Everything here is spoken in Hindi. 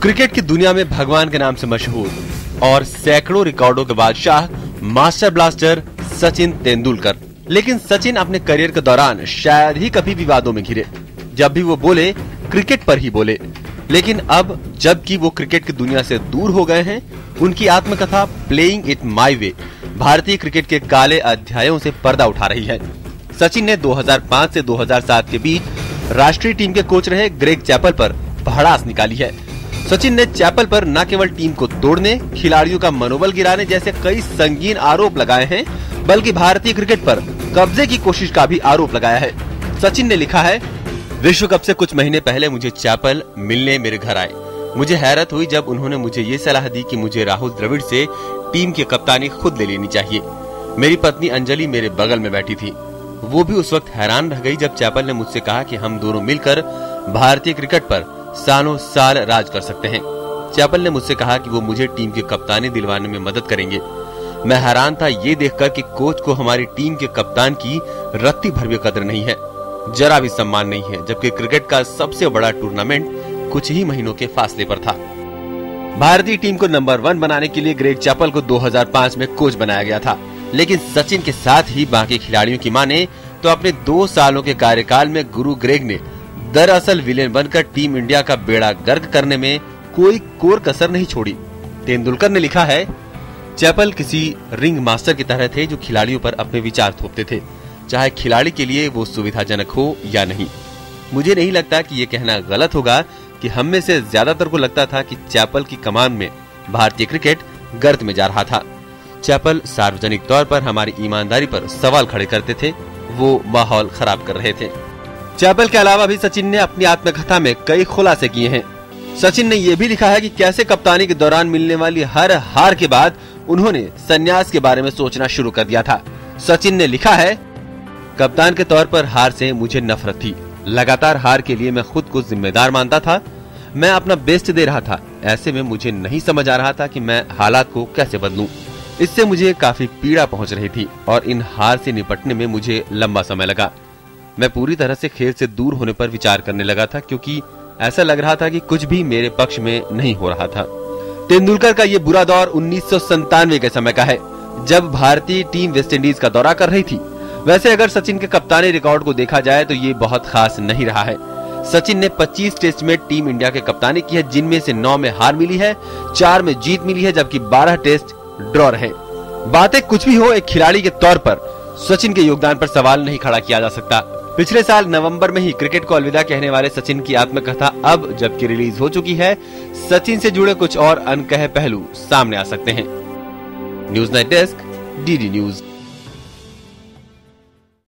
क्रिकेट की दुनिया में भगवान के नाम से मशहूर और सैकड़ों रिकॉर्डों के बादशाह मास्टर ब्लास्टर सचिन तेंदुलकर। लेकिन सचिन अपने करियर के दौरान शायद ही कभी विवादों में घिरे। जब भी वो बोले क्रिकेट पर ही बोले। लेकिन अब जबकि वो क्रिकेट की दुनिया से दूर हो गए हैं, उनकी आत्मकथा प्लेइंग इट माई वे भारतीय क्रिकेट के काले अध्यायों से पर्दा उठा रही है। सचिन ने 2005 से 2007 के बीच राष्ट्रीय टीम के कोच रहे ग्रेग चैपल पर भड़ास निकाली है। सचिन ने चैपल पर न केवल टीम को तोड़ने, खिलाड़ियों का मनोबल गिराने जैसे कई संगीन आरोप लगाए हैं, बल्कि भारतीय क्रिकेट पर कब्जे की कोशिश का भी आरोप लगाया है। सचिन ने लिखा है, विश्व कप से कुछ महीने पहले मुझे चैपल मिलने मेरे घर आए। मुझे हैरत हुई जब उन्होंने मुझे ये सलाह दी कि मुझे राहुल द्रविड़ से टीम की कप्तानी खुद ले लेनी चाहिए। मेरी पत्नी अंजलि मेरे बगल में बैठी थी। वो भी उस वक्त हैरान रह गई जब चैपल ने मुझसे कहा कि हम दोनों मिलकर भारतीय क्रिकेट पर सालों साल राज कर सकते हैं। चैपल ने मुझसे कहा कि वो मुझे टीम की कप्तानी दिलवाने में मदद करेंगे। मैं हैरान था ये देखकर कि कोच को हमारी टीम के कप्तान की रत्ती भर भी कदर नहीं है, जरा भी सम्मान नहीं है, जबकि क्रिकेट का सबसे बड़ा टूर्नामेंट कुछ ही महीनों के फासले पर था। भारतीय टीम को नंबर 1 बनाने के लिए ग्रेग चैपल को 2005 में कोच बनाया गया था। लेकिन सचिन के साथ ही बाकी खिलाड़ियों की माने तो अपने 2 सालों के कार्यकाल में गुरु ग्रेग ने दरअसल विलेन बनकर टीम इंडिया का बेड़ा गर्क करने में कोई कोर कसर नहीं छोड़ी। तेंदुलकर ने लिखा है, चैपल किसी रिंग मास्टर की तरह थे जो खिलाड़ियों पर अपने विचार थोपते थे, चाहे खिलाड़ी के लिए वो सुविधाजनक हो या नहीं। मुझे नहीं लगता कि ये कहना गलत होगा कि हम में से ज्यादातर को लगता था कि चैपल की कमान में भारतीय क्रिकेट गर्त में जा रहा था। चैपल सार्वजनिक तौर पर हमारी ईमानदारी पर सवाल खड़े करते थे, वो माहौल खराब कर रहे थे। चैपल के अलावा भी सचिन ने अपनी आत्मकथा में कई खुलासे किए हैं। सचिन ने यह भी लिखा है कि कैसे कप्तानी के दौरान मिलने वाली हर हार के बाद उन्होंने संन्यास के बारे में सोचना शुरू कर दिया था। सचिन ने लिखा है, कप्तान के तौर पर हार से मुझे नफरत थी। लगातार हार के लिए मैं खुद को जिम्मेदार मानता था। मैं अपना बेस्ट दे रहा था। ऐसे में मुझे नहीं समझ आ रहा था कि मैं हालात को कैसे बदलूं। इससे मुझे काफी पीड़ा पहुंच रही थी और इन हार से निपटने में मुझे लंबा समय लगा। मैं पूरी तरह से खेल से दूर होने पर विचार करने लगा था, क्योंकि ऐसा लग रहा था कि कुछ भी मेरे पक्ष में नहीं हो रहा था। तेंदुलकर का ये बुरा दौर 1997 के समय का है, जब भारतीय टीम वेस्टइंडीज का दौरा कर रही थी। वैसे अगर सचिन के कप्तानी रिकॉर्ड को देखा जाए तो ये बहुत खास नहीं रहा है। सचिन ने 25 टेस्ट में टीम इंडिया के कप्तानी की है, जिनमें से 9 में हार मिली है, 4 में जीत मिली है, जबकि 12 टेस्ट ड्रॉ रहे। बातें कुछ भी हो, एक खिलाड़ी के तौर पर सचिन के योगदान पर सवाल नहीं खड़ा किया जा सकता। पिछले साल नवंबर में ही क्रिकेट को अलविदा कहने वाले सचिन की आत्मकथा अब जबकि रिलीज हो चुकी है, सचिन से जुड़े कुछ और अनकहे पहलू सामने आ सकते हैं। News night desk, DD news.